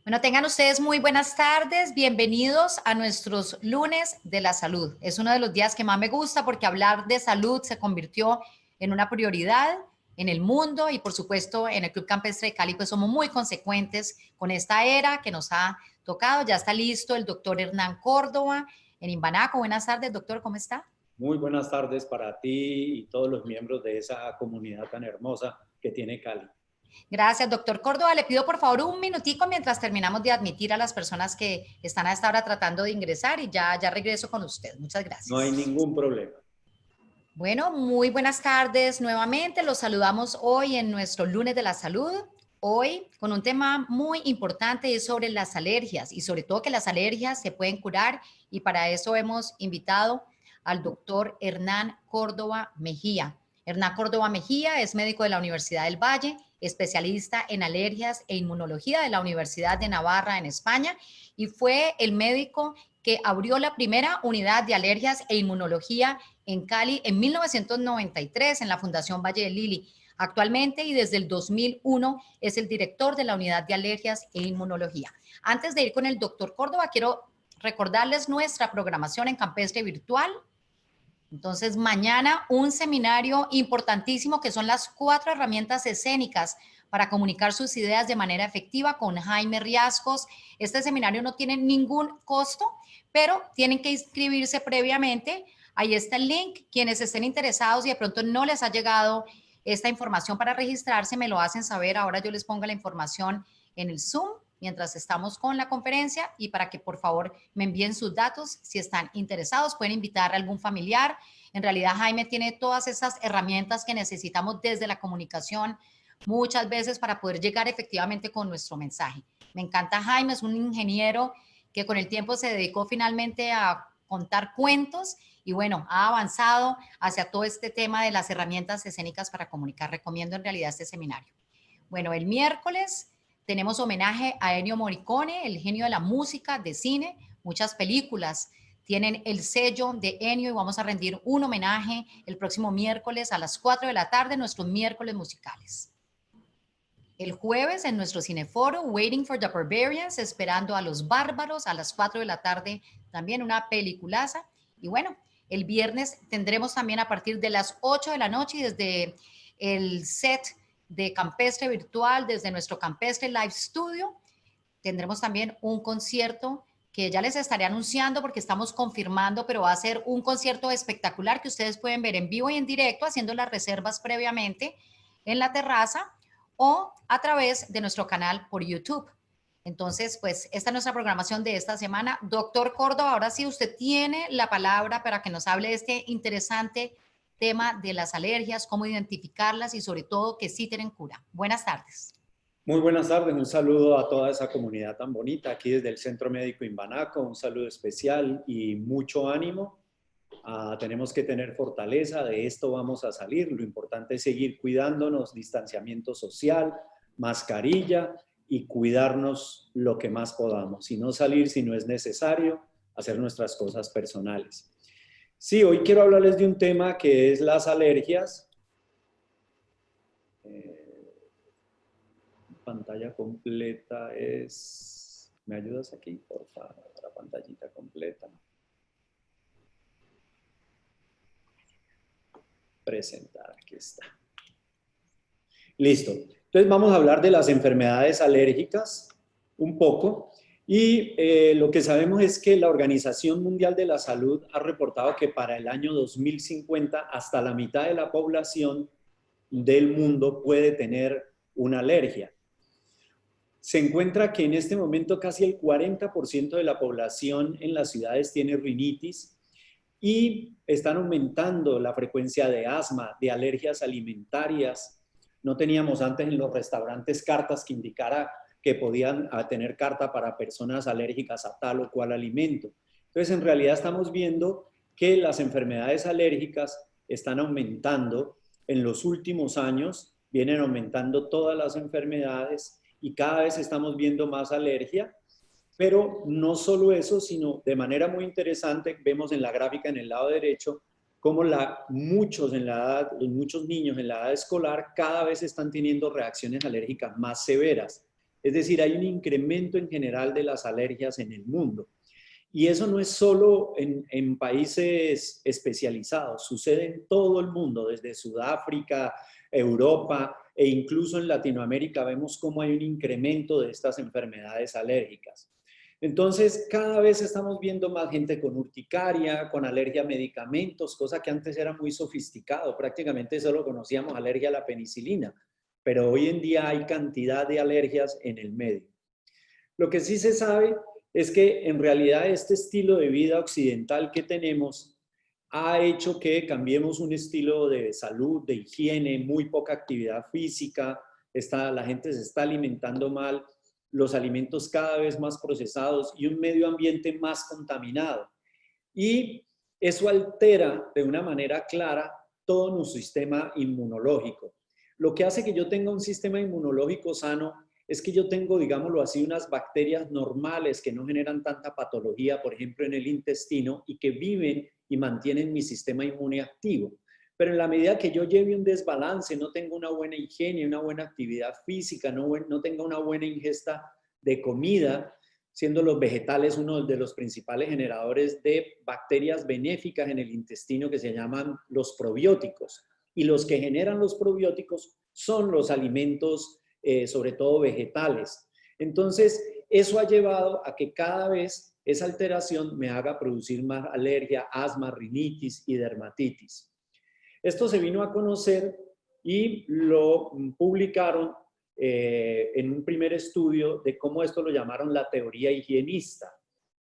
Bueno, tengan ustedes muy buenas tardes, bienvenidos a nuestros lunes de la salud. Es uno de los días que más me gusta porque hablar de salud se convirtió en una prioridad en el mundo y por supuesto en el Club Campestre de Cali pues somos muy consecuentes con esta era que nos ha tocado. Ya está listo el doctor Hernán Córdoba en Imbanaco. Buenas tardes, doctor, ¿cómo está? Muy buenas tardes para ti y todos los miembros de esa comunidad tan hermosa que tiene Cali. Gracias, doctor Córdoba. Le pido por favor un minutico mientras terminamos de admitir a las personas que están a esta hora tratando de ingresar y ya regreso con usted. Muchas No hay gracias. ningún problema. Bueno, muy buenas tardes nuevamente. Los saludamos hoy en nuestro lunes de la salud. Hoy con un tema muy importante es sobre las alergias y sobre todo que las alergias se pueden curar y para eso hemos invitado al doctor Hernán Córdoba Mejía. Hernán Córdoba Mejía es médico de la Universidad del Valle, especialista en alergias e inmunología de la Universidad de Navarra en España y fue el médico que abrió la primera unidad de alergias e inmunología en Cali en 1993 en la Fundación Valle de Lili. Actualmente y desde el 2001 es el director de la unidad de alergias e inmunología. Antes de ir con el doctor Córdoba, quiero recordarles nuestra programación en Campestre Virtual. Entonces, mañana un seminario importantísimo que son las 4 herramientas escénicas para comunicar sus ideas de manera efectiva con Jaime Riascos. Este seminario no tiene ningún costo, pero tienen que inscribirse previamente. Ahí está el link. Quienes estén interesados y de pronto no les ha llegado esta información para registrarse, me lo hacen saber. Ahora yo les pongo la información en el Zoom mientras estamos con la conferencia y para que por favor me envíen sus datos si están interesados. Pueden invitar a algún familiar. En realidad Jaime tiene todas esas herramientas que necesitamos desde la comunicación muchas veces para poder llegar efectivamente con nuestro mensaje. Me encanta Jaime, es un ingeniero que con el tiempo se dedicó finalmente a contar cuentos y bueno, ha avanzado hacia todo este tema de las herramientas escénicas para comunicar. Recomiendo en realidad este seminario. Bueno, el miércoles tenemos homenaje a Ennio Morricone, el genio de la música, de cine. Muchas películas tienen el sello de Ennio y vamos a rendir un homenaje el próximo miércoles a las 4 de la tarde, nuestros miércoles musicales. El jueves en nuestro cineforo, Waiting for the Barbarians, esperando a los bárbaros, a las 4 de la tarde, también una peliculaza. Y bueno, el viernes tendremos también a partir de las 8 de la noche y desde el set de Campestre Virtual, desde nuestro Campestre Live Studio, tendremos también un concierto que ya les estaré anunciando porque estamos confirmando, pero va a ser un concierto espectacular que ustedes pueden ver en vivo y en directo haciendo las reservas previamente en la terraza o a través de nuestro canal por YouTube. Entonces, pues esta es nuestra programación de esta semana. Doctor Córdoba, ahora sí usted tiene la palabra para que nos hable de este interesante tema de las alergias, cómo identificarlas y sobre todo que sí tienen cura. Buenas tardes. Muy buenas tardes, un saludo a toda esa comunidad tan bonita aquí desde el Centro Médico Imbanaco, un saludo especial y mucho ánimo. Tenemos que tener fortaleza, de esto vamos a salir, lo importante es seguir cuidándonos, distanciamiento social, mascarilla y cuidarnos lo que más podamos, y no salir si no es necesario, hacer nuestras cosas personales. Sí, hoy quiero hablarles de un tema que es las alergias. Pantalla completa es... ¿Me ayudas aquí, por favor? La pantallita completa. Presentar, aquí está. Listo. Entonces vamos a hablar de las enfermedades alérgicas un poco. Y lo que sabemos es que la Organización Mundial de la Salud ha reportado que para el año 2050 hasta la mitad de la población del mundo puede tener una alergia. Se encuentra que en este momento casi el 40% de la población en las ciudades tiene rinitis y están aumentando la frecuencia de asma, de alergias alimentarias. No teníamos antes en los restaurantes cartas que indicara que podían tener carta para personas alérgicas a tal o cual alimento. Entonces, en realidad estamos viendo que las enfermedades alérgicas están aumentando en los últimos años, vienen aumentando todas las enfermedades y cada vez estamos viendo más alergia, pero no solo eso, sino de manera muy interesante, vemos en la gráfica en el lado derecho, cómo muchos niños en la edad escolar cada vez están teniendo reacciones alérgicas más severas. Es decir, hay un incremento en general de las alergias en el mundo. Y eso no es solo en países especializados, sucede en todo el mundo, desde Sudáfrica, Europa e incluso en Latinoamérica vemos cómo hay un incremento de estas enfermedades alérgicas. Entonces, cada vez estamos viendo más gente con urticaria, con alergia a medicamentos, cosa que antes era muy sofisticado, prácticamente solo conocíamos alergia a la penicilina, pero hoy en día hay cantidad de alergias en el medio. Lo que sí se sabe es que en realidad este estilo de vida occidental que tenemos ha hecho que cambiemos un estilo de salud, de higiene, muy poca actividad física, la gente se está alimentando mal, los alimentos cada vez más procesados y un medio ambiente más contaminado. Y eso altera de una manera clara todo nuestro sistema inmunológico. Lo que hace que yo tenga un sistema inmunológico sano es que yo tengo, digámoslo así, unas bacterias normales que no generan tanta patología, por ejemplo, en el intestino y que viven y mantienen mi sistema inmune activo. Pero en la medida que yo lleve un desbalance, no tengo una buena higiene, una buena actividad física, no tenga una buena ingesta de comida, siendo los vegetales uno de los principales generadores de bacterias benéficas en el intestino que se llaman los probióticos. Y los que generan los probióticos son los alimentos sobre todo vegetales. Entonces, eso ha llevado a que cada vez esa alteración me haga producir más alergia, asma, rinitis y dermatitis. Esto se vino a conocer y lo publicaron en un primer estudio de cómo esto lo llamaron la teoría higienista.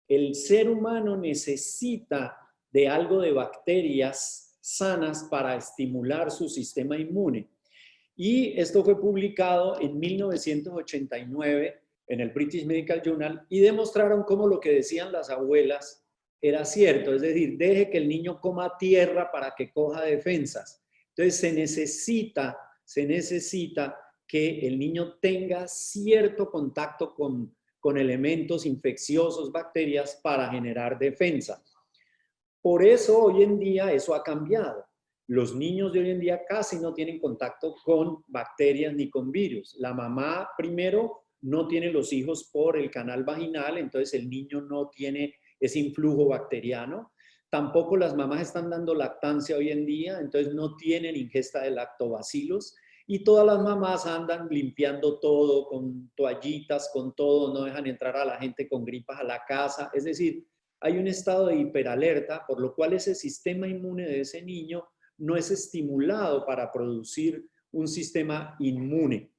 El ser humano necesita de algo de bacterias sanas para estimular su sistema inmune. Y esto fue publicado en 1989 en el British Medical Journal y demostraron cómo lo que decían las abuelas era cierto, es decir, deje que el niño coma tierra para que coja defensas. Entonces se necesita que el niño tenga cierto contacto con elementos infecciosos, bacterias, para generar defensa. Por eso hoy en día eso ha cambiado. Los niños de hoy en día casi no tienen contacto con bacterias ni con virus. La mamá primero no tiene los hijos por el canal vaginal, entonces el niño no tiene ese influjo bacteriano. Tampoco las mamás están dando lactancia hoy en día, entonces no tienen ingesta de lactobacilos. Y todas las mamás andan limpiando todo con toallitas, con todo, no dejan entrar a la gente con gripas a la casa. Es decir, hay un estado de hiperalerta, por lo cual ese sistema inmune de ese niño no es estimulado para producir un sistema inmune.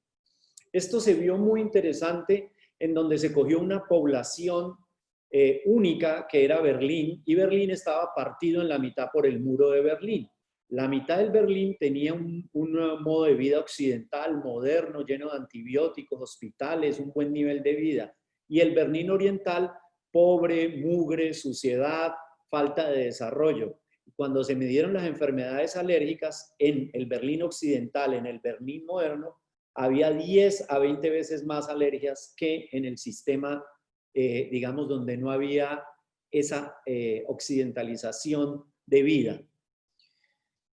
Esto se vio muy interesante en donde se cogió una población única que era Berlín, y Berlín estaba partido en la mitad por el muro de Berlín. La mitad del Berlín tenía un modo de vida occidental, moderno, lleno de antibióticos, hospitales, un buen nivel de vida. Y el Berlín oriental, pobre, mugre, suciedad, falta de desarrollo. Cuando se midieron las enfermedades alérgicas en el Berlín occidental, en el Berlín moderno, había 10 a 20 veces más alergias que en el sistema, digamos, donde no había esa occidentalización de vida.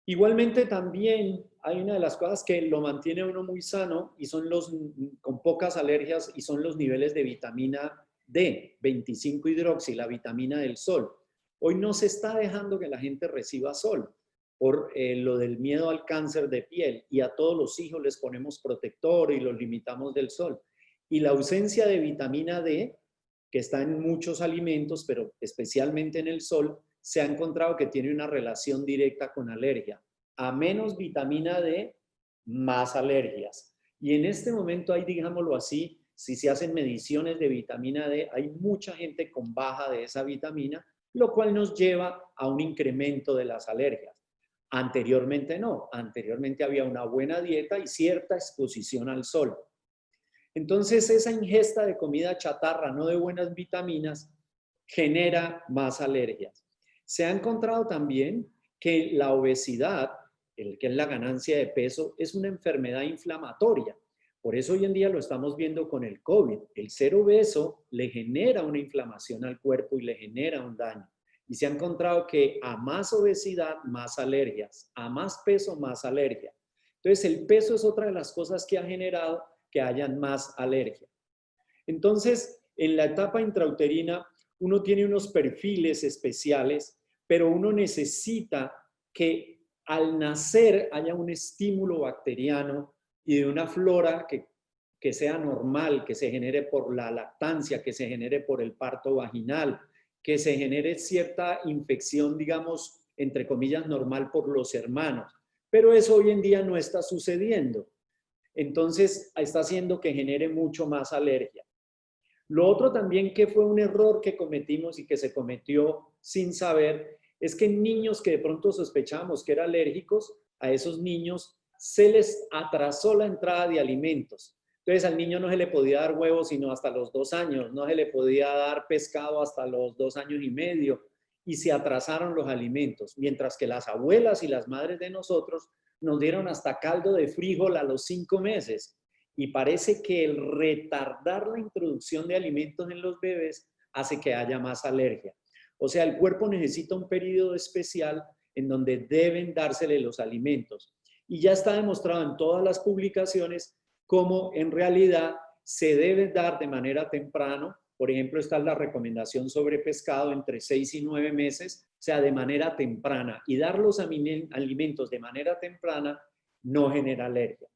Igualmente también hay una de las cosas que lo mantiene a uno muy sano y son con pocas alergias, y son los niveles de vitamina D, 25-hidroxi, la vitamina del sol. Hoy no se está dejando que la gente reciba sol por lo del miedo al cáncer de piel, y a todos los hijos les ponemos protector y los limitamos del sol. Y la ausencia de vitamina D, que está en muchos alimentos, pero especialmente en el sol, se ha encontrado que tiene una relación directa con alergia. A menos vitamina D, más alergias. Y en este momento hay, digámoslo así, si se hacen mediciones de vitamina D, hay mucha gente con baja de esa vitamina, lo cual nos lleva a un incremento de las alergias. Anteriormente no, anteriormente había una buena dieta y cierta exposición al sol. Entonces esa ingesta de comida chatarra, no de buenas vitaminas, genera más alergias. Se ha encontrado también que la obesidad, que es la ganancia de peso, es una enfermedad inflamatoria. Por eso hoy en día lo estamos viendo con el COVID. El ser obeso le genera una inflamación al cuerpo y le genera un daño. Y se ha encontrado que a más obesidad, más alergias. A más peso, más alergia. Entonces el peso es otra de las cosas que ha generado que hayan más alergia. Entonces, en la etapa intrauterina, uno tiene unos perfiles especiales, pero uno necesita que al nacer haya un estímulo bacteriano y de una flora que sea normal, que se genere por la lactancia, que se genere por el parto vaginal, que se genere cierta infección, digamos, entre comillas, normal por los hermanos. Pero eso hoy en día no está sucediendo. Entonces, está haciendo que genere mucho más alergia. Lo otro también que fue un error que cometimos y que se cometió sin saber, es que en niños que de pronto sospechábamos que eran alérgicos, a esos niños se les atrasó la entrada de alimentos. Entonces al niño no se le podía dar huevos sino hasta los 2 años, no se le podía dar pescado hasta los 2 años y medio y se atrasaron los alimentos, mientras que las abuelas y las madres de nosotros nos dieron hasta caldo de frijol a los 5 meses. Y parece que el retardar la introducción de alimentos en los bebés hace que haya más alergia. O sea, el cuerpo necesita un periodo especial en donde deben dársele los alimentos. Y ya está demostrado en todas las publicaciones cómo en realidad se debe dar de manera temprana. Por ejemplo, está la recomendación sobre pescado entre 6 y 9 meses, o sea, de manera temprana. Y dar los alimentos de manera temprana no genera alergia.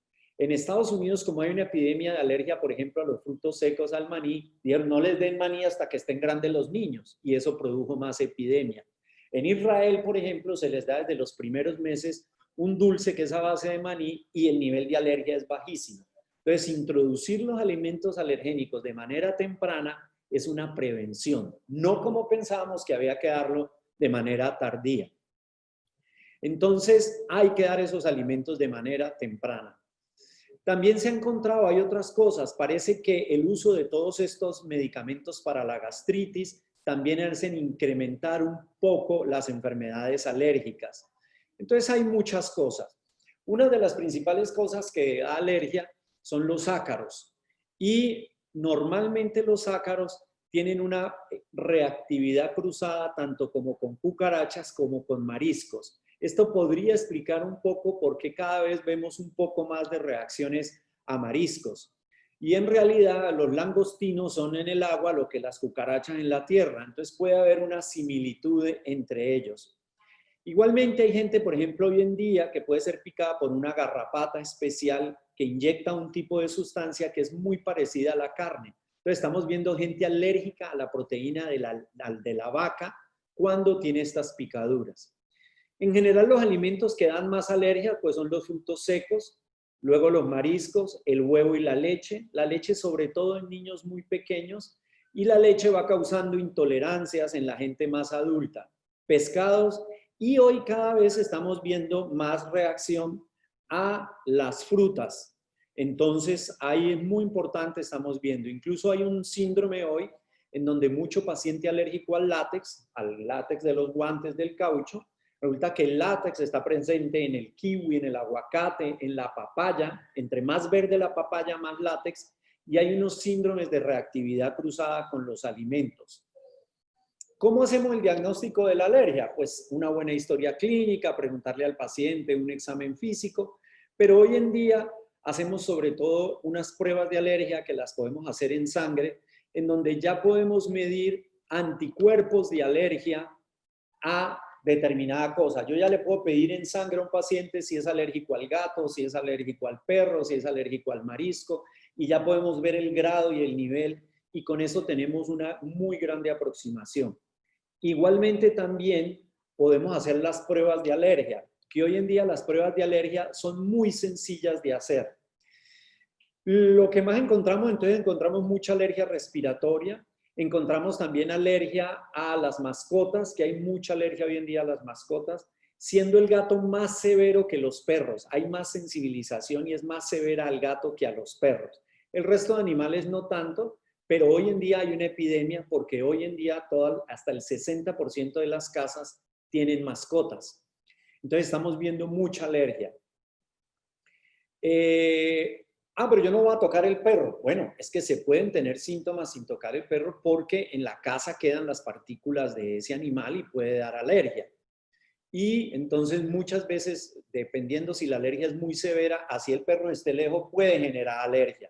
En Estados Unidos, como hay una epidemia de alergia, por ejemplo, a los frutos secos, al maní, dijeron no les den maní hasta que estén grandes los niños, y eso produjo más epidemia. En Israel, por ejemplo, se les da desde los primeros meses un dulce que es a base de maní y el nivel de alergia es bajísimo. Entonces, introducir los alimentos alergénicos de manera temprana es una prevención, no como pensábamos que había que darlo de manera tardía. Entonces, hay que dar esos alimentos de manera temprana. También se ha encontrado, hay otras cosas, parece que el uso de todos estos medicamentos para la gastritis también hacen incrementar un poco las enfermedades alérgicas. Entonces hay muchas cosas. Una de las principales cosas que da alergia son los ácaros. Y normalmente los ácaros tienen una reactividad cruzada tanto como con cucarachas como con mariscos. Esto podría explicar un poco por qué cada vez vemos un poco más de reacciones a mariscos. Y en realidad los langostinos son en el agua lo que las cucarachas en la tierra. Entonces puede haber una similitud entre ellos. Igualmente hay gente, por ejemplo, hoy en día que puede ser picada por una garrapata especial que inyecta un tipo de sustancia que es muy parecida a la carne. Entonces estamos viendo gente alérgica a la proteína de la vaca cuando tiene estas picaduras. En general, los alimentos que dan más alergia pues son los frutos secos, luego los mariscos, el huevo y la leche sobre todo en niños muy pequeños, y la leche va causando intolerancias en la gente más adulta. Pescados, y hoy cada vez estamos viendo más reacción a las frutas. Entonces, ahí es muy importante, estamos viendo. Incluso hay un síndrome hoy en donde mucho paciente alérgico al látex de los guantes del caucho. Resulta que el látex está presente en el kiwi, en el aguacate, en la papaya. Entre más verde la papaya, más látex. Y hay unos síndromes de reactividad cruzada con los alimentos. ¿Cómo hacemos el diagnóstico de la alergia? Pues una buena historia clínica, preguntarle al paciente, un examen físico. Pero hoy en día hacemos sobre todo unas pruebas de alergia que las podemos hacer en sangre, en donde ya podemos medir anticuerpos de alergia a determinada cosa. Yo ya le puedo pedir en sangre a un paciente si es alérgico al gato, si es alérgico al perro, si es alérgico al marisco, y ya podemos ver el grado y el nivel, y con eso tenemos una muy grande aproximación. Igualmente también podemos hacer las pruebas de alergia, que hoy en día las pruebas de alergia son muy sencillas de hacer. Lo que más encontramos, entonces encontramos mucha alergia respiratoria, encontramos también alergia a las mascotas, que hay mucha alergia hoy en día a las mascotas, siendo el gato más severo que los perros. Hay más sensibilización y es más severa al gato que a los perros. El resto de animales no tanto, pero hoy en día hay una epidemia porque hoy en día hasta el 60% de las casas tienen mascotas. Entonces estamos viendo mucha alergia. Pero yo no voy a tocar el perro. Bueno, es que se pueden tener síntomas sin tocar el perro porque en la casa quedan las partículas de ese animal y puede dar alergia. Y entonces muchas veces, dependiendo si la alergia es muy severa, así el perro esté lejos, puede generar alergia.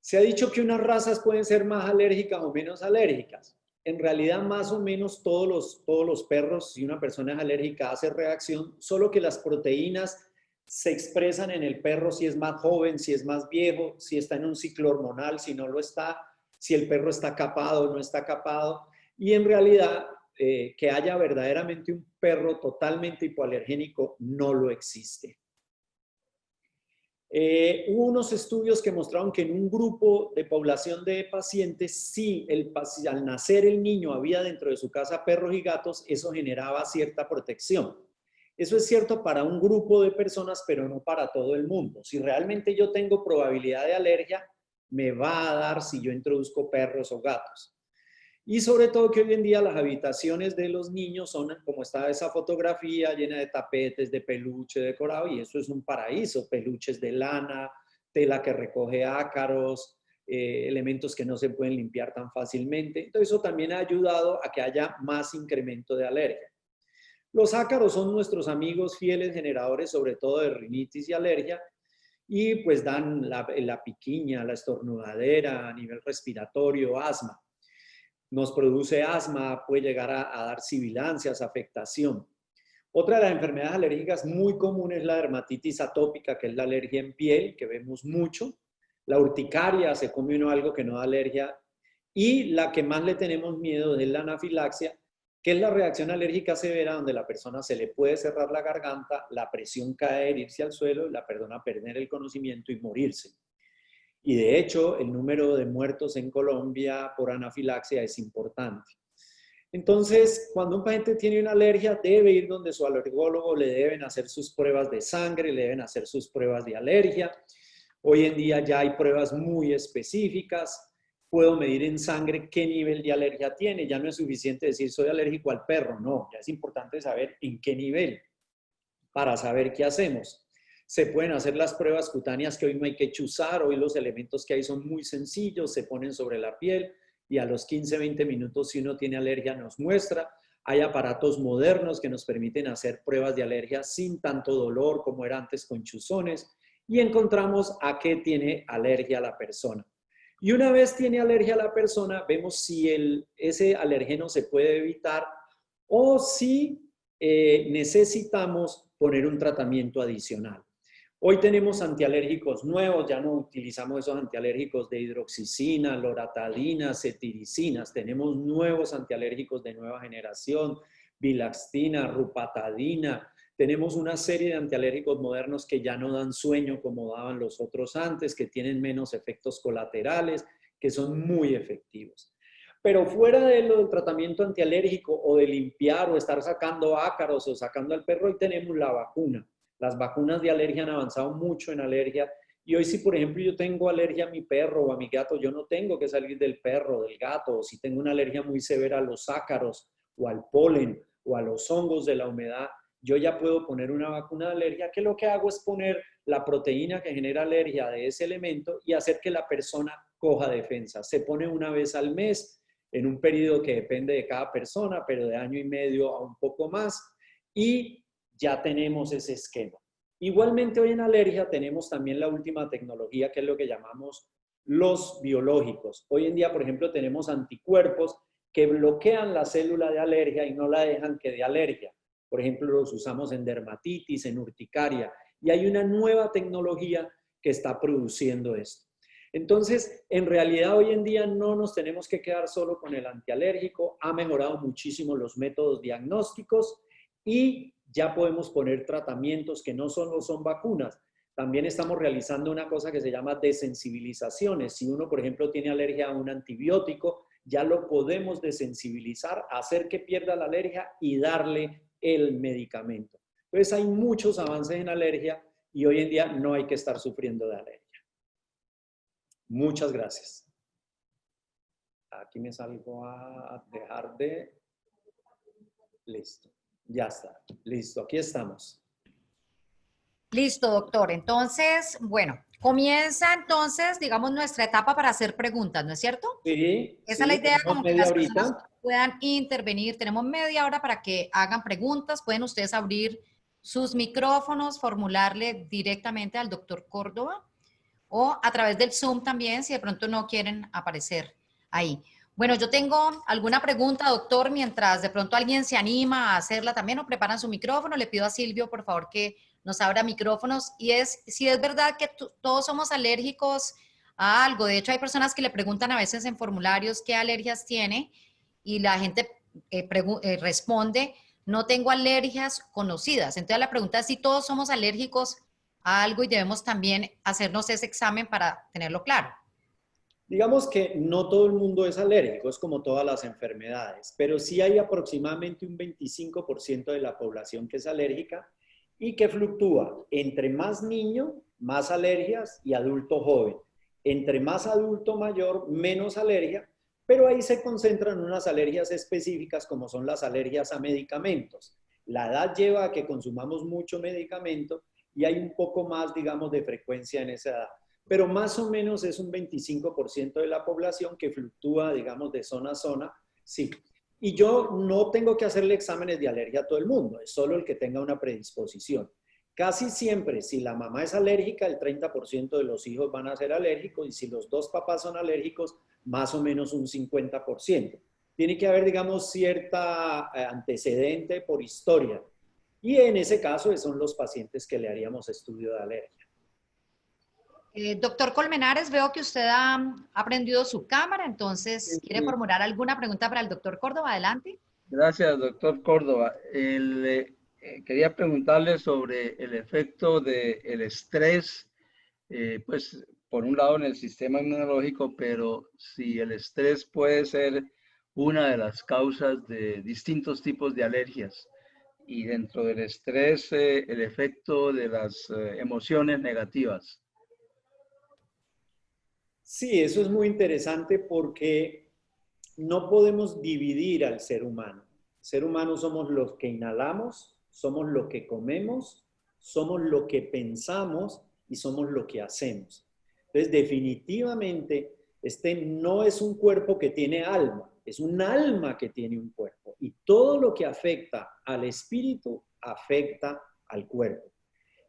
Se ha dicho que unas razas pueden ser más alérgicas o menos alérgicas. En realidad, más o menos todos los perros, si una persona es alérgica, hace reacción, solo que las proteínas se expresan en el perro si es más joven, si es más viejo, si está en un ciclo hormonal, si no lo está, si el perro está capado o no está capado. Y en realidad, que haya verdaderamente un perro totalmente hipoalergénico no lo existe. Hubo unos estudios que mostraron que en un grupo de población de pacientes, si al nacer el niño había dentro de su casa perros y gatos, eso generaba cierta protección. Eso es cierto para un grupo de personas, pero no para todo el mundo. Si realmente yo tengo probabilidad de alergia, me va a dar si yo introduzco perros o gatos. Y sobre todo que hoy en día las habitaciones de los niños son como está esa fotografía llena de tapetes, de peluche decorado, y eso es un paraíso, peluches de lana, tela que recoge ácaros, elementos que no se pueden limpiar tan fácilmente. Entonces eso también ha ayudado a que haya más incremento de alergia. Los ácaros son nuestros amigos fieles generadores sobre todo de rinitis y alergia, y pues dan la piquiña, la estornudadera a nivel respiratorio, asma. Nos produce asma, puede llegar a dar sibilancias, afectación. Otra de las enfermedades alérgicas muy común es la dermatitis atópica, que es la alergia en piel, que vemos mucho. La urticaria, se come uno algo que no da alergia. Y la que más le tenemos miedo es la anafilaxia, que es la reacción alérgica severa donde la persona se le puede cerrar la garganta, la presión caer, irse al suelo, la persona perder el conocimiento y morirse. Y de hecho, el número de muertos en Colombia por anafilaxia es importante. Entonces, cuando un paciente tiene una alergia, debe ir donde su alergólogo, le deben hacer sus pruebas de sangre, le deben hacer sus pruebas de alergia. Hoy en día ya hay pruebas muy específicas. Puedo medir en sangre qué nivel de alergia tiene. Ya no es suficiente decir soy alérgico al perro. No, ya es importante saber en qué nivel para saber qué hacemos. Se pueden hacer las pruebas cutáneas que hoy no hay que chuzar. Hoy los elementos que hay son muy sencillos, se ponen sobre la piel y a los 15-20 minutos si uno tiene alergia nos muestra. Hay aparatos modernos que nos permiten hacer pruebas de alergia sin tanto dolor como era antes con chuzones y encontramos a qué tiene alergia la persona. Y una vez tiene alergia la persona, vemos si ese alergeno se puede evitar o si necesitamos poner un tratamiento adicional. Hoy tenemos antialérgicos nuevos, ya no utilizamos esos antialérgicos de hidroxicina, loratadina, cetiricinas. Tenemos nuevos antialérgicos de nueva generación, bilaxtina, rupatadina. Tenemos una serie de antialérgicos modernos que ya no dan sueño como daban los otros antes, que tienen menos efectos colaterales, que son muy efectivos. Pero fuera de lo del tratamiento antialérgico o de limpiar o estar sacando ácaros o sacando al perro, hoy tenemos la vacuna. Las vacunas de alergia han avanzado mucho en alergia y hoy si por ejemplo yo tengo alergia a mi perro o a mi gato, yo no tengo que salir del perro o del gato, o si tengo una alergia muy severa a los ácaros o al polen o a los hongos de la humedad, yo ya puedo poner una vacuna de alergia que lo que hago es poner la proteína que genera alergia de ese elemento y hacer que la persona coja defensa. Se pone una vez al mes en un periodo que depende de cada persona, pero de año y medio a un poco más y ya tenemos ese esquema. Igualmente hoy en alergia tenemos también la última tecnología que es lo que llamamos los biológicos. Hoy en día, por ejemplo, tenemos anticuerpos que bloquean la célula de alergia y no la dejan que dé alergia. Por ejemplo, los usamos en dermatitis, en urticaria. Y hay una nueva tecnología que está produciendo esto. Entonces, en realidad hoy en día no nos tenemos que quedar solo con el antialérgico. Ha mejorado muchísimo los métodos diagnósticos y ya podemos poner tratamientos que no solo son vacunas. También estamos realizando una cosa que se llama desensibilizaciones. Si uno, por ejemplo, tiene alergia a un antibiótico, ya lo podemos desensibilizar, hacer que pierda la alergia y darle el medicamento. Entonces hay muchos avances en alergia y hoy en día no hay que estar sufriendo de alergia. Muchas gracias. Aquí me salgo a dejar de... Listo. Ya está. Listo. Aquí estamos. Listo, doctor. Entonces, bueno, comienza entonces, digamos, nuestra etapa para hacer preguntas, ¿no es cierto? Sí, Esa es la sí, idea, tenemos como que media las personas horita. puedan intervenir. Tenemos media hora para que hagan preguntas. Pueden ustedes abrir sus micrófonos, formularle directamente al doctor Córdoba o a través del Zoom también, si de pronto no quieren aparecer ahí. Bueno, yo tengo alguna pregunta, doctor, mientras de pronto alguien se anima a hacerla también o preparan su micrófono. Le pido a Silvio, por favor, que nos abra micrófonos. Y es si es verdad que todos somos alérgicos a algo. De hecho, hay personas que le preguntan a veces en formularios qué alergias tiene y la gente responde, no tengo alergias conocidas. Entonces, la pregunta es si todos somos alérgicos a algo y debemos también hacernos ese examen para tenerlo claro. Digamos que no todo el mundo es alérgico, es como todas las enfermedades, pero sí hay aproximadamente un 25% de la población que es alérgica y que fluctúa entre más niño, más alergias y adulto joven. Entre más adulto mayor, menos alergia, pero ahí se concentran unas alergias específicas como son las alergias a medicamentos. La edad lleva a que consumamos mucho medicamento y hay un poco más, digamos, de frecuencia en esa edad. Pero más o menos es un 25% de la población que fluctúa, digamos, de zona a zona, sí. Y yo no tengo que hacerle exámenes de alergia a todo el mundo, es solo el que tenga una predisposición. Casi siempre, si la mamá es alérgica, el 30% de los hijos van a ser alérgicos y si los dos papás son alérgicos, más o menos un 50%. Tiene que haber, digamos, cierta antecedente por historia. Y en ese caso son los pacientes que le haríamos estudio de alergia. Doctor Colmenares, veo que usted ha prendido su cámara, entonces, ¿quiere Sí, formular alguna pregunta para el doctor Córdoba? Adelante. gracias, doctor Córdoba. Quería preguntarle sobre el efecto del estrés, pues por un lado en el sistema inmunológico, pero si el estrés puede ser una de las causas de distintos tipos de alergias y dentro del estrés el efecto de las emociones negativas. Sí, eso es muy interesante porque no podemos dividir al ser humano. El ser humano somos los que inhalamos, somos lo que comemos, somos lo que pensamos y somos lo que hacemos. Entonces, definitivamente, este no es un cuerpo que tiene alma, es un alma que tiene un cuerpo. Y todo lo que afecta al espíritu afecta al cuerpo.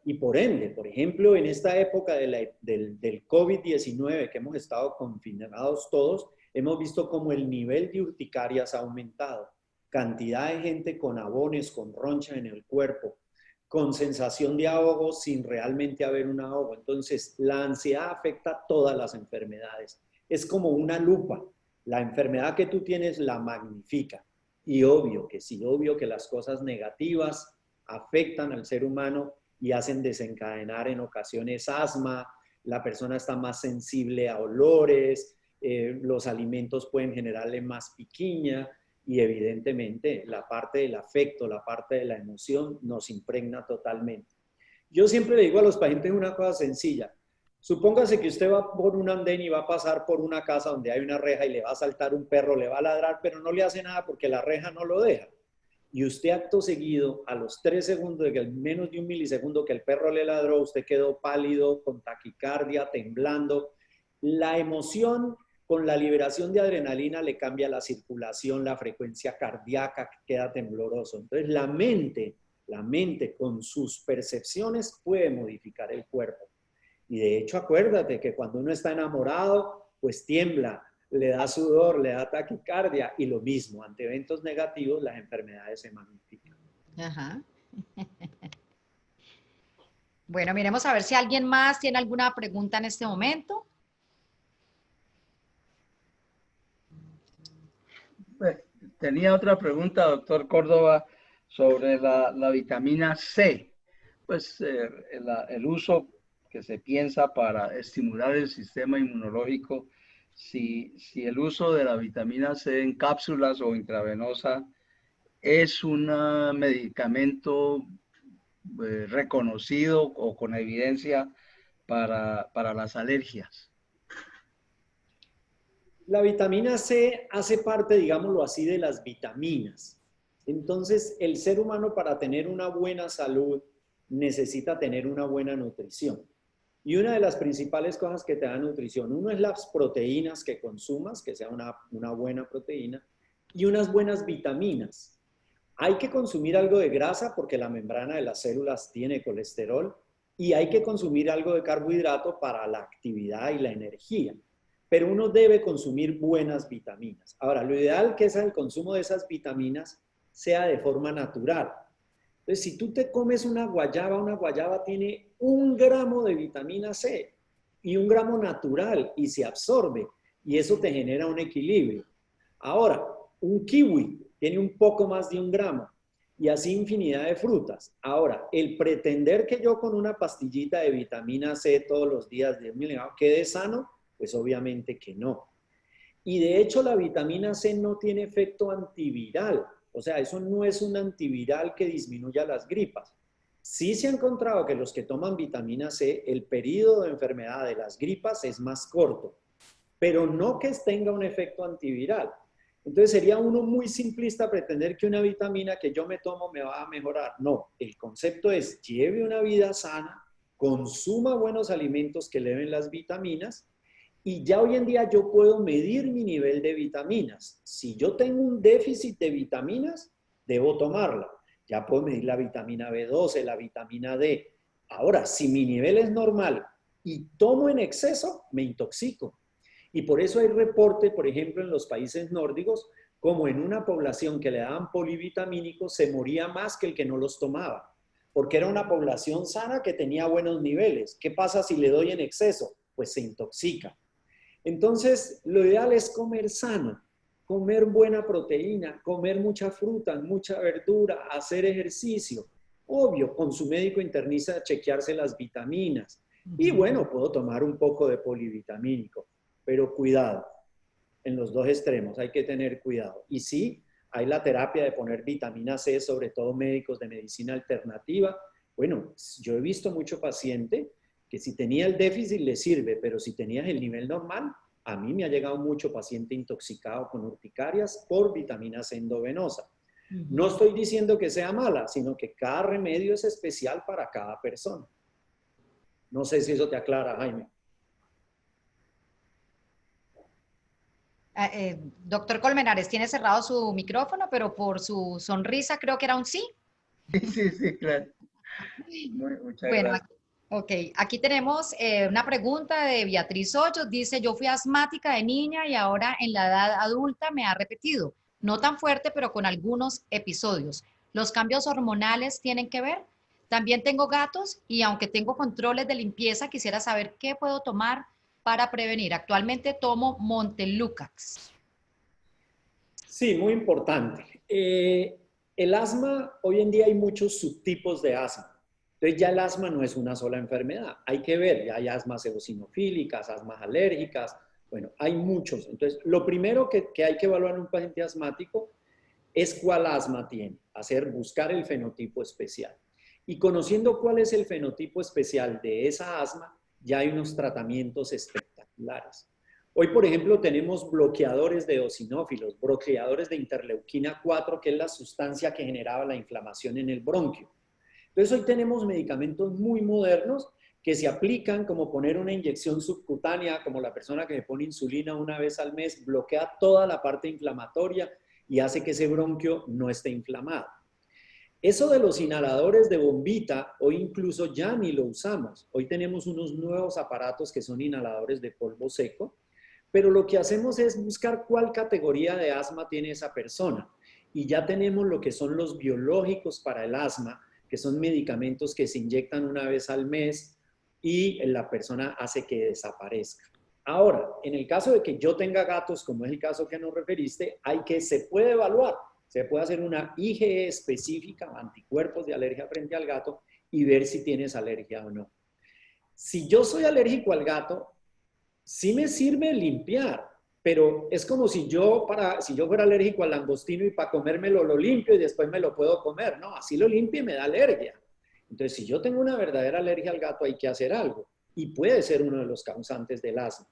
Y por ende, por ejemplo, en esta época del COVID-19 que hemos estado confinados todos, hemos visto cómo el nivel de urticarias ha aumentado. Cantidad de gente con abones, con roncha en el cuerpo, con sensación de ahogo sin realmente haber un ahogo. Entonces, la ansiedad afecta todas las enfermedades. Es como una lupa. La enfermedad que tú tienes la magnifica. Y obvio que sí, obvio que las cosas negativas afectan al ser humano y hacen desencadenar en ocasiones asma, la persona está más sensible a olores, los alimentos pueden generarle más piquiña y evidentemente la parte del afecto, la parte de la emoción nos impregna totalmente. Yo siempre le digo a los pacientes una cosa sencilla. Supóngase que usted va por un andén y va a pasar por una casa donde hay una reja y le va a saltar un perro, le va a ladrar, pero no le hace nada porque la reja no lo deja. Y usted acto seguido, a los 3 segundos, menos de un milisegundo que el perro le ladró, usted quedó pálido, con taquicardia, temblando. La emoción con la liberación de adrenalina le cambia la circulación, la frecuencia cardíaca, queda tembloroso. Entonces la mente con sus percepciones puede modificar el cuerpo. Y de hecho, acuérdate que cuando uno está enamorado, pues tiembla, le da sudor, le da taquicardia y lo mismo, ante eventos negativos las enfermedades se magnifican. Ajá. Bueno, miremos a ver si alguien más tiene alguna pregunta en este momento. Tenía otra pregunta, doctor Córdoba, sobre la vitamina C. Pues el uso que se piensa para estimular el sistema inmunológico, si el uso de la vitamina C en cápsulas o intravenosa es un medicamento reconocido o con evidencia para las alergias. La vitamina C hace parte, digámoslo así, de las vitaminas. Entonces, el ser humano para tener una buena salud necesita tener una buena nutrición. Y una de las principales cosas que te da nutrición, uno es las proteínas que consumas, que sea una buena proteína, y unas buenas vitaminas. Hay que consumir algo de grasa porque la membrana de las células tiene colesterol, y hay que consumir algo de carbohidrato para la actividad y la energía. Pero uno debe consumir buenas vitaminas. Ahora, lo ideal que es el consumo de esas vitaminas sea de forma natural. Entonces, si tú te comes una guayaba tiene 1 gramo de vitamina C y 1 gramo natural y se absorbe y eso te genera un equilibrio. Ahora, un kiwi tiene un poco más de 1 gramo y así infinidad de frutas. Ahora, el pretender que yo con una pastillita de vitamina C todos los días de 1 miligramo quede sano, pues obviamente que no. Y de hecho la vitamina C no tiene efecto antiviral. O sea, eso no es un antiviral que disminuya las gripas. Sí se ha encontrado que los que toman vitamina C, el periodo de enfermedad de las gripas es más corto, pero no que tenga un efecto antiviral. Entonces sería uno muy simplista pretender que una vitamina que yo me tomo me va a mejorar. No, el concepto es lleve una vida sana, consuma buenos alimentos que eleven las vitaminas y ya hoy en día yo puedo medir mi nivel de vitaminas. Si yo tengo un déficit de vitaminas, debo tomarla. Ya puedo medir la vitamina B12, la vitamina D. Ahora, si mi nivel es normal y tomo en exceso, me intoxico. Y por eso hay reporte, por ejemplo, en los países nórdicos, como en una población que le daban polivitamínicos se moría más que el que no los tomaba, porque era una población sana que tenía buenos niveles. ¿Qué pasa si le doy en exceso? Pues se intoxica. Entonces, lo ideal es comer sano, comer buena proteína, comer mucha fruta, mucha verdura, hacer ejercicio. Obvio, con su médico internista chequearse las vitaminas. Y bueno, puedo tomar un poco de polivitamínico, pero cuidado, en los dos extremos hay que tener cuidado. Y sí, hay la terapia de poner vitamina C, sobre todo médicos de medicina alternativa. Bueno, yo he visto mucho paciente que si tenía el déficit le sirve, pero si tenías el nivel normal, a mí me ha llegado mucho paciente intoxicado con urticarias por vitamina C endovenosa. No estoy diciendo que sea mala, sino que cada remedio es especial para cada persona. No sé si eso te aclara, Jaime. Doctor Colmenares, tiene cerrado su micrófono, pero por su sonrisa creo que era un sí. Sí, sí, claro. Muchas Bueno, gracias. ok, aquí tenemos una pregunta de Beatriz Hoyos. Dice, yo fui asmática de niña y ahora en la edad adulta me ha repetido. No tan fuerte, pero con algunos episodios. ¿Los cambios hormonales tienen que ver? También tengo gatos y aunque tengo controles de limpieza, quisiera saber qué puedo tomar para prevenir. Actualmente tomo Montelucax. Sí, muy importante. El asma, hoy en día hay muchos subtipos de asma. Entonces ya el asma no es una sola enfermedad. Hay que ver, ya hay asmas eosinofílicas, asmas alérgicas, bueno, hay muchos. Entonces, lo primero que hay que evaluar en un paciente asmático es cuál asma tiene, buscar el fenotipo especial. Y conociendo cuál es el fenotipo especial de esa asma, ya hay unos tratamientos espectaculares. Hoy, por ejemplo, tenemos bloqueadores de eosinófilos, bloqueadores de interleuquina 4, que es la sustancia que generaba la inflamación en el bronquio. Entonces, hoy tenemos medicamentos muy modernos que se aplican como poner una inyección subcutánea, como la persona que se pone insulina una vez al mes, bloquea toda la parte inflamatoria y hace que ese bronquio no esté inflamado. Eso de los inhaladores de bombita, hoy incluso ya ni lo usamos. Hoy tenemos unos nuevos aparatos que son inhaladores de polvo seco, pero lo que hacemos es buscar cuál categoría de asma tiene esa persona. Y ya tenemos lo que son los biológicos para el asma, que son medicamentos que se inyectan una vez al mes y la persona hace que desaparezca. Ahora, en el caso de que yo tenga gatos, como es el caso que nos referiste, se puede evaluar. Se puede hacer una IgE específica, anticuerpos de alergia frente al gato, y ver si tienes alergia o no. Si yo soy alérgico al gato, sí me sirve limpiar, pero es como si yo fuera alérgico al langostino y para comérmelo lo limpio y después me lo puedo comer. No, así lo limpio y me da alergia. Entonces, si yo tengo una verdadera alergia al gato, hay que hacer algo. Y puede ser uno de los causantes del asma.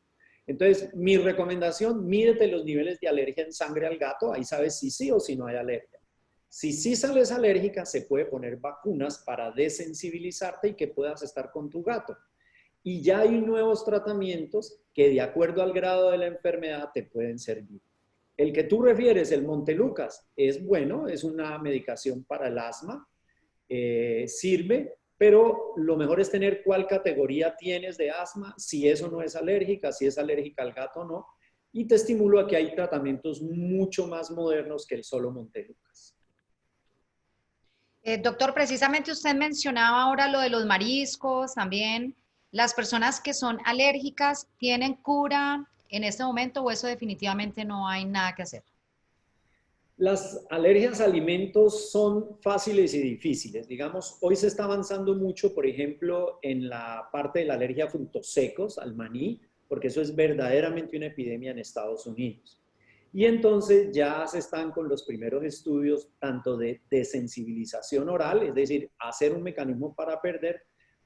Entonces, mi recomendación, mídete los niveles de alergia en sangre al gato, ahí sabes si sí o si no hay alergia. Si sí sales alérgica, se puede poner vacunas para desensibilizarte y que puedas estar con tu gato. Y ya hay nuevos tratamientos que de acuerdo al grado de la enfermedad te pueden servir. El que tú refieres, el Montelucas, es bueno, es una medicación para el asma, sirve, pero lo mejor es tener cuál categoría tienes de asma, si eso no es alérgica, si es alérgica al gato o no, y te estimulo a que hay tratamientos mucho más modernos que el solo Montelukast. Doctor, precisamente usted mencionaba ahora lo de los mariscos, también las personas que son alérgicas, ¿tienen cura en este momento o eso definitivamente no hay nada que hacer? Las alergias a alimentos son fáciles y difíciles. Digamos, hoy se está avanzando mucho, por ejemplo, en la parte de la alergia a frutos secos, al maní, porque eso es verdaderamente una epidemia en Estados Unidos. Y entonces ya se están con los primeros estudios tanto de desensibilización oral, es decir, hacer un mecanismo para perder,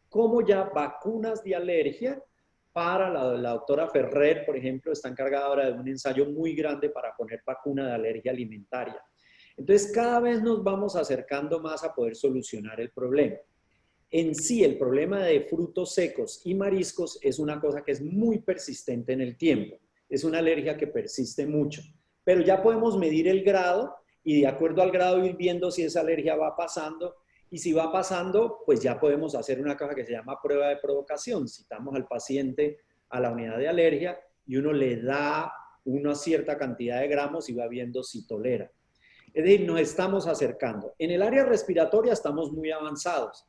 como ya vacunas de alergia para la doctora Ferrer, por ejemplo, está encargada ahora de un ensayo muy grande para poner vacuna de alergia alimentaria. Entonces, cada vez nos vamos acercando más a poder solucionar el problema. En sí, el problema de frutos secos y mariscos es una cosa que es muy persistente en el tiempo. Es una alergia que persiste mucho. Pero ya podemos medir el grado y de acuerdo al grado ir viendo si esa alergia va pasando. Y si va pasando, pues ya podemos hacer una cosa que se llama prueba de provocación. Citamos al paciente a la unidad de alergia y uno le da una cierta cantidad de gramos y va viendo si tolera. Es decir, nos estamos acercando. En el área respiratoria estamos muy avanzados.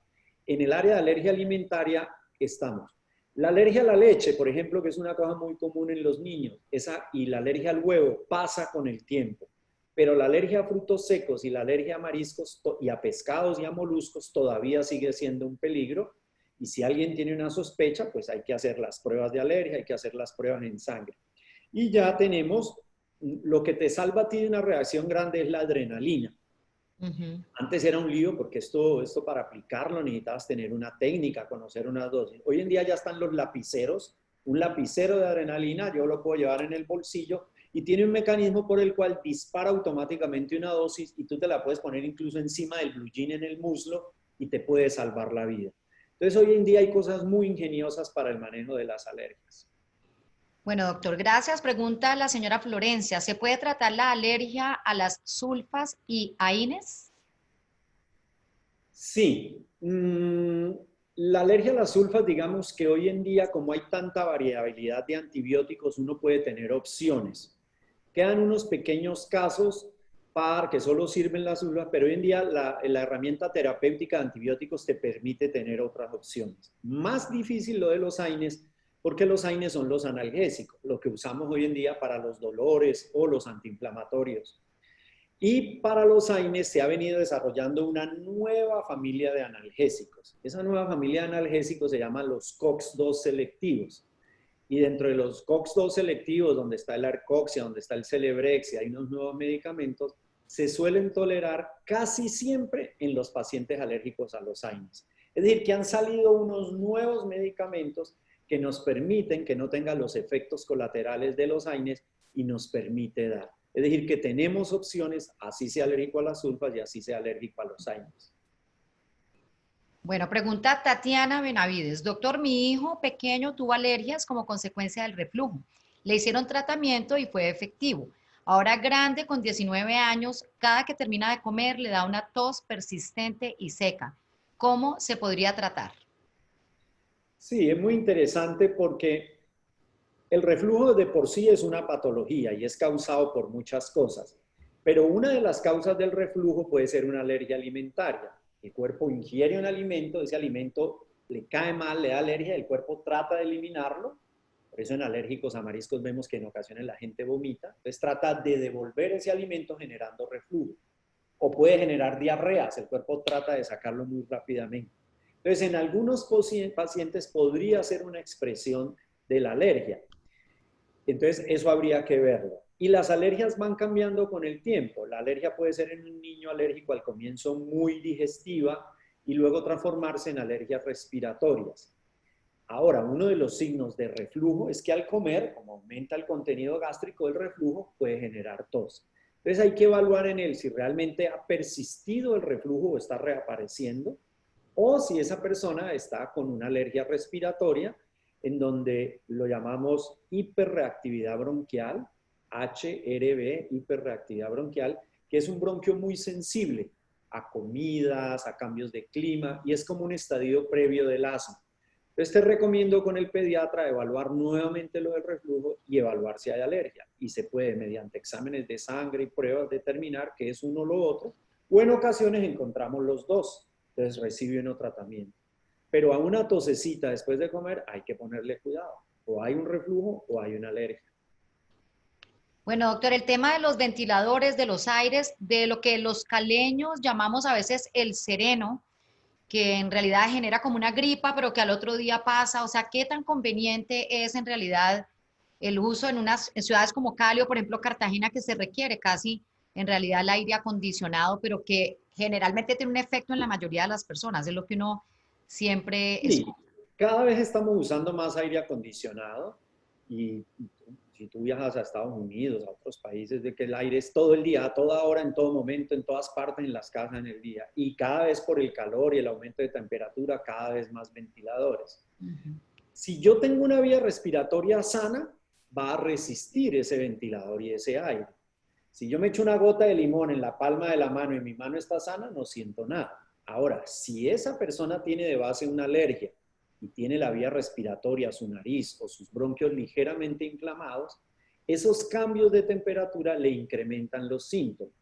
En el área de alergia alimentaria estamos. La alergia a la leche, por ejemplo, que es una cosa muy común en los niños, y la alergia al huevo pasa con el tiempo. Pero la alergia a frutos secos y la alergia a mariscos y a pescados y a moluscos todavía sigue siendo un peligro. Y si alguien tiene una sospecha, pues hay que hacer las pruebas de alergia, hay que hacer las pruebas en sangre. Y ya tenemos, lo que te salva a ti de una reacción grande es la adrenalina. Antes era un lío porque esto para aplicarlo necesitabas tener una técnica, conocer una dosis. Hoy en día ya están los lapiceros, un lapicero de adrenalina, yo lo puedo llevar en el bolsillo y tiene un mecanismo por el cual dispara automáticamente una dosis y tú te la puedes poner incluso encima del blue jean en el muslo y te puede salvar la vida. Entonces hoy en día hay cosas muy ingeniosas para el manejo de las alergias. Bueno, doctor, gracias. Pregunta la señora Florencia, ¿se puede tratar la alergia a las sulfas y AINES? Sí, la alergia a las sulfas, digamos que hoy en día, como hay tanta variabilidad de antibióticos, uno puede tener opciones. Quedan unos pequeños casos para que solo sirven las sulfas, pero hoy en día la herramienta terapéutica de antibióticos te permite tener otras opciones. Más difícil lo de los AINES, porque los AINES son los analgésicos, lo que usamos hoy en día para los dolores o los antiinflamatorios. Y para los AINES se ha venido desarrollando una nueva familia de analgésicos. Esa nueva familia de analgésicos se llama los COX-2 selectivos. Y dentro de los COX-2 selectivos, donde está el Arcoxia, donde está el Celebrex y hay unos nuevos medicamentos, se suelen tolerar casi siempre en los pacientes alérgicos a los AINES. Es decir, que han salido unos nuevos medicamentos que nos permiten que no tengan los efectos colaterales de los AINES y nos permite dar. Es decir, que tenemos opciones, así sea alérgico a las sulfas y así sea alérgico a los AINES. Bueno, pregunta Tatiana Benavides. Doctor, mi hijo pequeño tuvo alergias como consecuencia del reflujo. Le hicieron tratamiento y fue efectivo. Ahora grande, con 19 años, cada que termina de comer le da una tos persistente y seca. ¿Cómo se podría tratar? Sí, es muy interesante porque el reflujo de por sí es una patología y es causado por muchas cosas, pero una de las causas del reflujo puede ser una alergia alimentaria. El cuerpo ingiere un alimento, ese alimento le cae mal, le da alergia, el cuerpo trata de eliminarlo, por eso en alérgicos a mariscos vemos que en ocasiones la gente vomita, entonces trata de devolver ese alimento generando reflujo. O puede generar diarreas, el cuerpo trata de sacarlo muy rápidamente. Entonces, en algunos pacientes podría ser una expresión de la alergia. Entonces, eso habría que verlo. Y las alergias van cambiando con el tiempo. La alergia puede ser en un niño alérgico al comienzo muy digestiva y luego transformarse en alergias respiratorias. Ahora, uno de los signos de reflujo es que al comer, como aumenta el contenido gástrico del reflujo, puede generar tos. Entonces hay que evaluar en él si realmente ha persistido el reflujo o está reapareciendo, o si esa persona está con una alergia respiratoria, en donde lo llamamos hiperreactividad bronquial, HRB, hiperreactividad bronquial, que es un bronquio muy sensible a comidas, a cambios de clima, y es como un estadio previo del asma. Entonces te recomiendo con el pediatra evaluar nuevamente lo del reflujo y evaluar si hay alergia. Y se puede, mediante exámenes de sangre y pruebas, determinar qué es uno o lo otro, o en ocasiones encontramos los dos, entonces recibe uno tratamiento. Pero a una tosecita después de comer hay que ponerle cuidado. O hay un reflujo o hay una alergia. Bueno, doctor, el tema de los ventiladores, de los aires, de lo que los caleños llamamos a veces el sereno, que en realidad genera como una gripa, pero que al otro día pasa. O sea, ¿qué tan conveniente es en realidad el uso en ciudades como Cali o, por ejemplo, Cartagena, que se requiere casi en realidad el aire acondicionado, pero que generalmente tiene un efecto en la mayoría de las personas? Es lo que uno siempre Sí, escucha. cada vez estamos usando más aire acondicionado y si tú viajas a Estados Unidos, a otros países, de que el aire es todo el día, a toda hora, en todo momento, en todas partes, en las casas, en el día. Y cada vez por el calor y el aumento de temperatura, cada vez más ventiladores. Ujú. Si yo tengo una vía respiratoria sana, va a resistir ese ventilador y ese aire. Si yo me echo una gota de limón en la palma de la mano y mi mano está sana, no siento nada. Ahora, si esa persona tiene de base una alergia y tiene la vía respiratoria, su nariz o sus bronquios ligeramente inflamados, esos cambios de temperatura le incrementan los síntomas.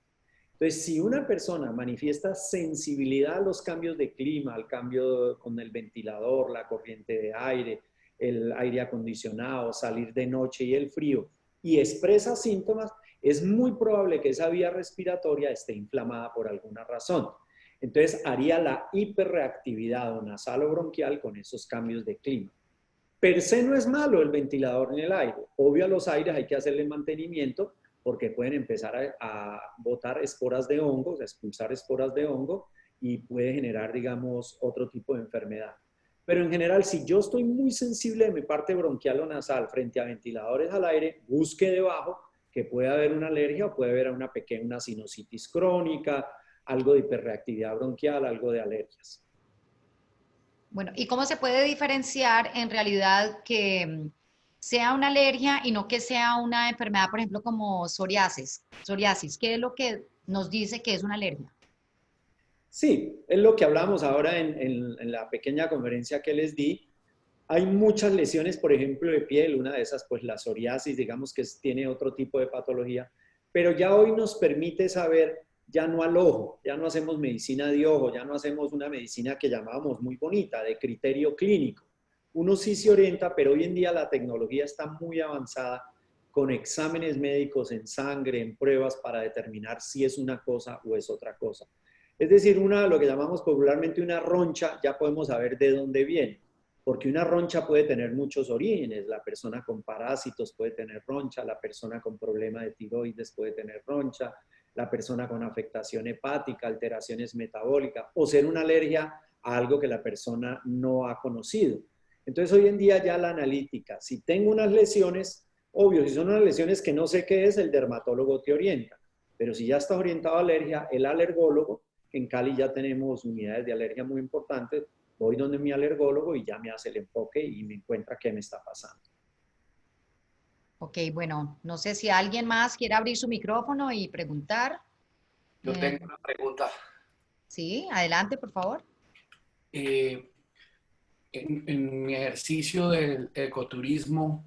Entonces, si una persona manifiesta sensibilidad a los cambios de clima, al cambio con el ventilador, la corriente de aire, el aire acondicionado, salir de noche y el frío, y expresa síntomas, es muy probable que esa vía respiratoria esté inflamada por alguna razón. Entonces, haría la hiperreactividad o nasal o bronquial con esos cambios de clima. Per se no es malo el ventilador en el aire. Obvio, a los aires hay que hacerle mantenimiento porque pueden empezar a botar esporas de hongos, a expulsar esporas de hongo y puede generar, digamos, otro tipo de enfermedad. Pero en general, si yo estoy muy sensible de mi parte bronquial o nasal frente a ventiladores al aire, busque debajo que puede haber una alergia o puede haber una pequeña sinusitis crónica, algo de hiperreactividad bronquial, algo de alergias. Bueno, ¿y cómo se puede diferenciar en realidad que sea una alergia y no que sea una enfermedad, por ejemplo, como psoriasis? Psoriasis, ¿qué es lo que nos dice que es una alergia? Sí, es lo que hablamos ahora en la pequeña conferencia que les di. Hay muchas lesiones, por ejemplo, de piel, una de esas, pues la psoriasis, digamos que tiene otro tipo de patología, pero ya hoy nos permite saber, ya no al ojo, ya no hacemos medicina de ojo, ya no hacemos una medicina que llamábamos muy bonita, de criterio clínico. Uno sí se orienta, pero hoy en día la tecnología está muy avanzada con exámenes médicos en sangre, en pruebas para determinar si es una cosa o es otra cosa. Es decir, lo que llamamos popularmente una roncha, ya podemos saber de dónde viene, porque una roncha puede tener muchos orígenes. La persona con parásitos puede tener roncha, la persona con problema de tiroides puede tener roncha, la persona con afectación hepática, alteraciones metabólicas, o ser una alergia a algo que la persona no ha conocido. Entonces, hoy en día ya la analítica, si tengo unas lesiones, obvio, si son unas lesiones que no sé qué es, el dermatólogo te orienta. Pero si ya está orientado a alergia, el alergólogo, en Cali ya tenemos unidades de alergia muy importantes, voy donde mi alergólogo y ya me hace el enfoque y me encuentra qué me está pasando. Ok, bueno, no sé si alguien más quiere abrir su micrófono y preguntar. Yo Eh, tengo una pregunta. sí, adelante, por favor. Eh, en mi ejercicio del ecoturismo,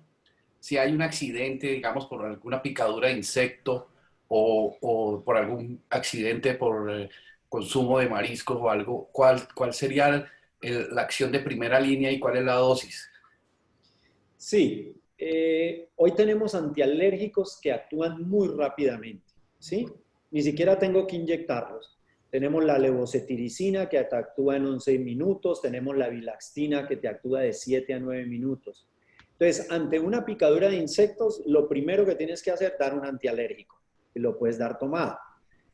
si hay un accidente, digamos, por alguna picadura de insecto o por algún accidente por consumo de mariscos o algo, ¿cuál sería la acción de primera línea y cuál es la dosis? Sí, hoy tenemos antialérgicos que actúan muy rápidamente, ¿sí? Ni siquiera tengo que inyectarlos. Tenemos la levocetiricina que te actúa en 11 minutos, tenemos la bilaxtina que te actúa de 7 a 9 minutos. Entonces, ante una picadura de insectos, lo primero que tienes que hacer es dar un antialérgico y lo puedes dar tomado.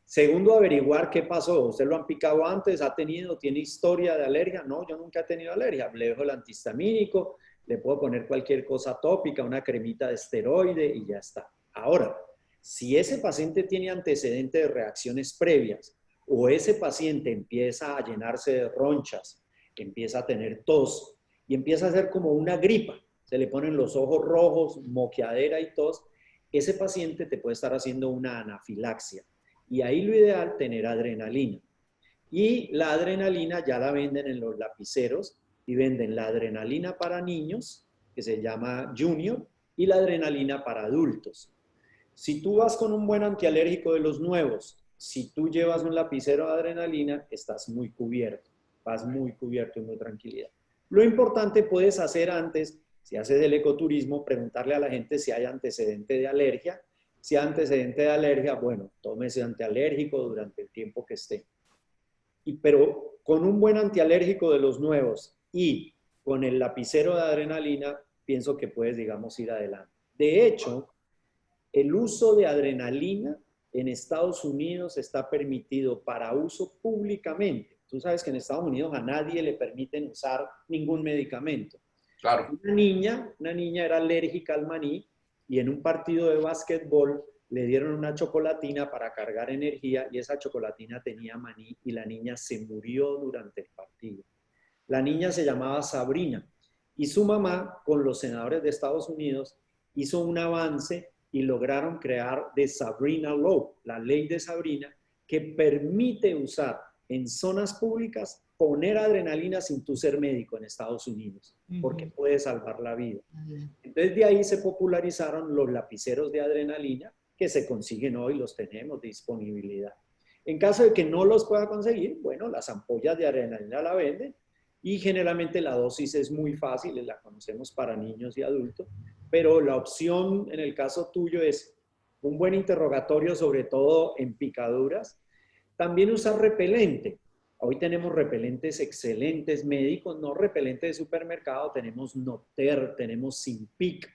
Segundo, averiguar qué pasó. ¿Usted lo han picado antes? ¿Tiene historia de alergia? No, yo nunca he tenido alergia. Le dejo el antihistamínico, le puedo poner cualquier cosa tópica, una cremita de esteroide y ya está. Ahora, si ese paciente tiene antecedentes de reacciones previas o ese paciente empieza a llenarse de ronchas, empieza a tener tos y empieza a hacer como una gripa, se le ponen los ojos rojos, moqueadera y tos, ese paciente te puede estar haciendo una anafilaxia. Y ahí lo ideal, tener adrenalina. Y la adrenalina ya la venden en los lapiceros y venden la adrenalina para niños, que se llama Junior, y la adrenalina para adultos. Si tú vas con un buen antialérgico de los nuevos, si tú llevas un lapicero de adrenalina, estás muy cubierto, vas muy cubierto y muy tranquilidad. Lo importante puedes hacer antes, si haces el ecoturismo, preguntarle a la gente si hay antecedente de alergia. Si hay antecedente de alergia, bueno, tome ese antialérgico durante el tiempo que esté. Pero con un buen antialérgico de los nuevos y con el lapicero de adrenalina, pienso que puedes, digamos, ir adelante. De hecho, el uso de adrenalina en Estados Unidos está permitido para uso públicamente. Tú sabes que en Estados Unidos a nadie le permiten usar ningún medicamento. Claro. Una niña era alérgica al maní y en un partido de básquetbol le dieron una chocolatina para cargar energía y esa chocolatina tenía maní y la niña se murió durante el partido. La niña se llamaba Sabrina y su mamá, con los senadores de Estados Unidos, hizo un avance y lograron crear The Sabrina Law, la ley de Sabrina, que permite usar en zonas públicas poner adrenalina sin tú ser médico en Estados Unidos, porque puede salvar la vida. Entonces de ahí se popularizaron los lapiceros de adrenalina, que se consiguen hoy, los tenemos de disponibilidad. En caso de que no los pueda conseguir, bueno, las ampollas de adrenalina la venden y generalmente la dosis es muy fácil, la conocemos para niños y adultos, pero la opción en el caso tuyo es un buen interrogatorio, sobre todo en picaduras. También usar repelente. Hoy tenemos repelentes excelentes médicos, no repelentes de supermercado, tenemos Noter, tenemos Simpic,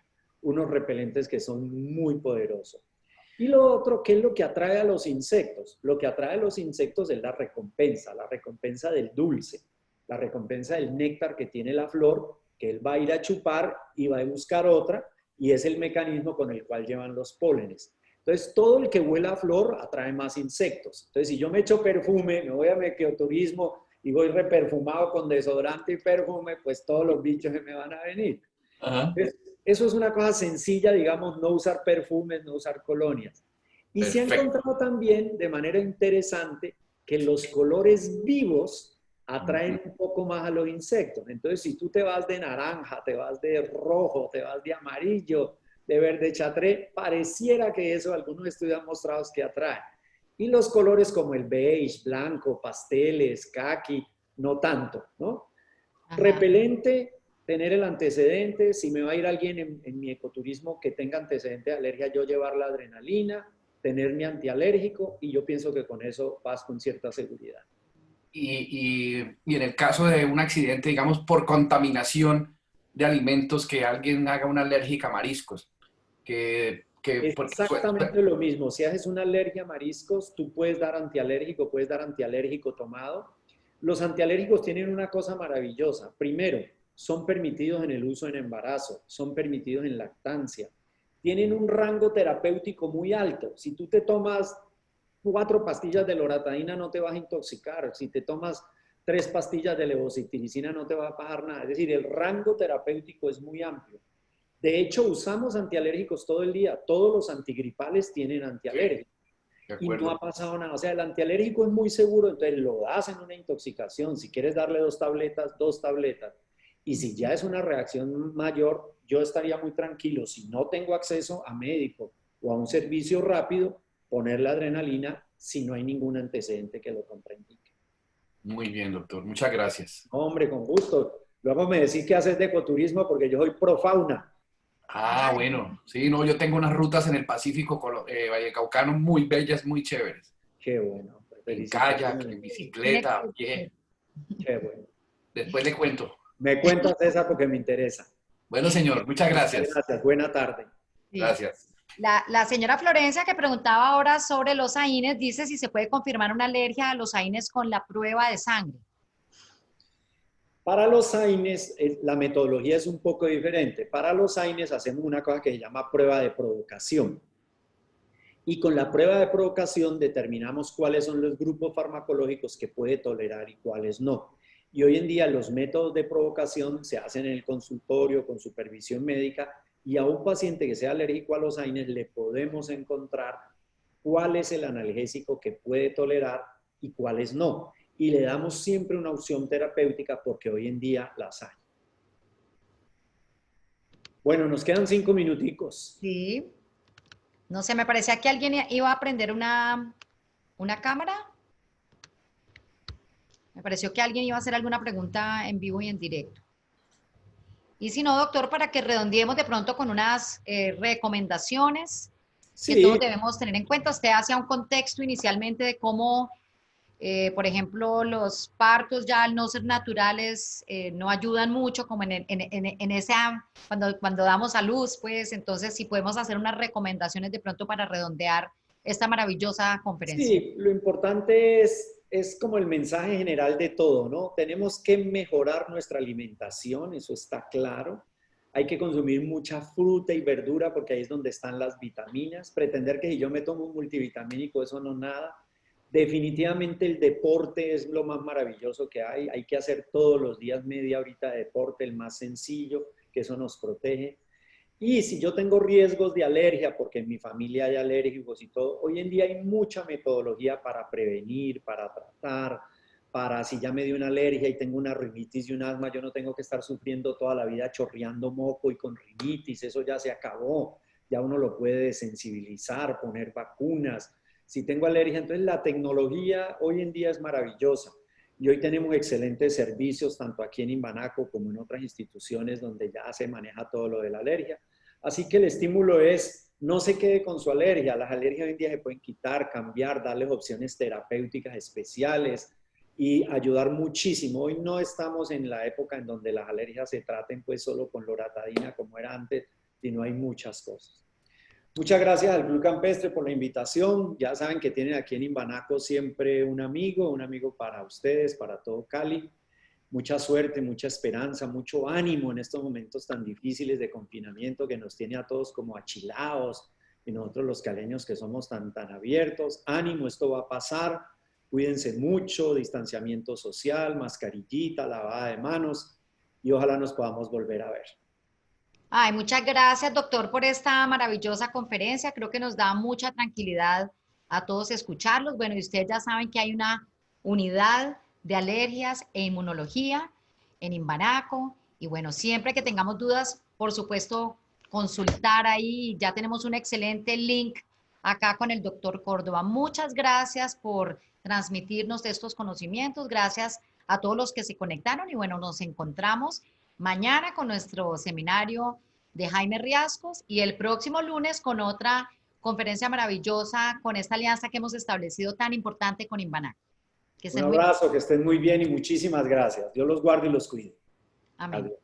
unos repelentes que son muy poderosos. Y lo otro, ¿qué es lo que atrae a los insectos? Lo que atrae a los insectos es la recompensa del dulce, la recompensa del néctar que tiene la flor, que él va a ir a chupar y va a buscar otra, y es el mecanismo con el cual llevan los pólenes. Entonces, todo el que huela a flor atrae más insectos. Entonces, si yo me echo perfume, me voy a ecoturismo y voy reperfumado con desodorante y perfume, pues todos los bichos se me van a venir. Entonces, eso es una cosa sencilla, digamos, no usar perfumes, no usar colonias. Y se ha encontrado también de manera interesante que los colores vivos atraen un poco más a los insectos. Entonces, si tú te vas de naranja, te vas de rojo, te vas de amarillo, de verde chatré, pareciera que eso algunos estudios han mostrado que atrae. Y los colores como el beige, blanco, pasteles, caqui, no tanto, ¿no? Ajá. Repelente, tener el antecedente, si me va a ir alguien en mi ecoturismo que tenga antecedente de alergia, yo llevar la adrenalina, tener mi antialérgico y yo pienso que con eso vas con cierta seguridad. Y en el caso de un accidente, digamos, por contaminación de alimentos, que alguien haga una alérgica a mariscos, exactamente lo mismo. Si haces una alergia a mariscos, tú puedes dar antialérgico tomado. Los antialérgicos tienen una cosa maravillosa. Primero, son permitidos en el uso en embarazo, son permitidos en lactancia. Tienen un rango terapéutico muy alto. Si tú te tomas 4 pastillas de loratadina no te vas a intoxicar. Si te tomas 3 pastillas de levocitiricina no te va a pasar nada. Es decir, el rango terapéutico es muy amplio. De hecho, usamos antialérgicos todo el día. Todos los antigripales tienen antialérgicos. Y no ha pasado nada. O sea, el antialérgico es muy seguro, entonces lo das en una intoxicación. Si quieres darle 2 tabletas, 2 tabletas. Y si ya es una reacción mayor, yo estaría muy tranquilo. Si no tengo acceso a médico o a un servicio rápido, poner la adrenalina si no hay ningún antecedente que lo contraindique. Muy bien, doctor. Muchas gracias. Hombre, con gusto. Luego me decís qué haces de ecoturismo porque yo soy pro fauna. Ah, bueno. Sí, no, yo tengo unas rutas en el Pacífico, Vallecaucano muy bellas, muy chéveres. Qué bueno. En kayak, en bicicleta, bien. Qué bueno. Después le cuento. Me cuentas esa porque me interesa. Bueno, señor, muchas gracias. Muchas gracias. Buena tarde. Sí. Gracias. La señora Florencia, que preguntaba ahora sobre los AINES, dice si se puede confirmar una alergia a los AINES con la prueba de sangre. Para los AINES, la metodología es un poco diferente. Para los AINES hacemos una cosa que se llama prueba de provocación. Y con la prueba de provocación determinamos cuáles son los grupos farmacológicos que puede tolerar y cuáles no. Y hoy en día los métodos de provocación se hacen en el consultorio con supervisión médica y a un paciente que sea alérgico a los AINES le podemos encontrar cuál es el analgésico que puede tolerar y cuáles no. y le damos siempre una opción terapéutica porque hoy en día las hay. Bueno, nos quedan 5 minuticos. Sí. No sé, me parecía que alguien iba a prender una cámara. Me pareció que alguien iba a hacer alguna pregunta en vivo y en directo. Y si no, doctor, para que redondeemos de pronto con unas recomendaciones que Sí, todos debemos tener en cuenta. Usted hacía un contexto inicialmente de cómo, por ejemplo, los partos ya al no ser naturales no ayudan mucho como en esa, cuando damos a luz, pues entonces si podemos hacer unas recomendaciones de pronto para redondear esta maravillosa conferencia. sí, lo importante es como el mensaje general de todo, ¿no? Tenemos que mejorar nuestra alimentación, eso está claro. Hay que consumir mucha fruta y verdura porque ahí es donde están las vitaminas. Pretender que si yo me tomo un multivitamínico, eso no nada. Definitivamente el deporte es lo más maravilloso que hay. Hay que hacer todos los días media horita de deporte, el más sencillo, que eso nos protege. Y si yo tengo riesgos de alergia, porque en mi familia hay alérgicos y todo, hoy en día hay mucha metodología para prevenir, para tratar, para si ya me dio una alergia y tengo una rinitis y un asma, yo no tengo que estar sufriendo toda la vida chorreando moco y con rinitis, eso ya se acabó, ya uno lo puede desensibilizar, poner vacunas. Si tengo alergia, entonces la tecnología hoy en día es maravillosa. Y hoy tenemos excelentes servicios, tanto aquí en Imbanaco como en otras instituciones donde ya se maneja todo lo de la alergia. Así que el estímulo es, no se quede con su alergia. Las alergias hoy en día se pueden quitar, cambiar, darles opciones terapéuticas especiales y ayudar muchísimo. Hoy no estamos en la época en donde las alergias se traten pues solo con loratadina como era antes, sino hay muchas cosas. Muchas gracias al Club Campestre por la invitación. Ya saben que tienen aquí en Imbanaco siempre un amigo para ustedes, para todo Cali. Mucha suerte, mucha esperanza, mucho ánimo en estos momentos tan difíciles de confinamiento que nos tiene a todos como achilados y nosotros los caleños que somos tan abiertos. Ánimo, esto va a pasar. Cuídense mucho, distanciamiento social, mascarillita, lavada de manos y ojalá nos podamos volver a ver. Ay, muchas gracias, doctor, por esta maravillosa conferencia. Creo que nos da mucha tranquilidad a todos escucharlos. Bueno, y ustedes ya saben que hay una unidad de alergias e inmunología en Imbanaco. Y bueno, siempre que tengamos dudas, por supuesto, consultar ahí. Ya tenemos un excelente link acá con el doctor Córdoba. Muchas gracias por transmitirnos estos conocimientos. Gracias a todos los que se conectaron. Y bueno, nos encontramos mañana con nuestro seminario de Jaime Riascos y el próximo lunes con otra conferencia maravillosa con esta alianza que hemos establecido tan importante con Imbanaco. Un abrazo, que estén muy bien y muchísimas gracias. Dios los guarde y los cuide. Amén. Adiós.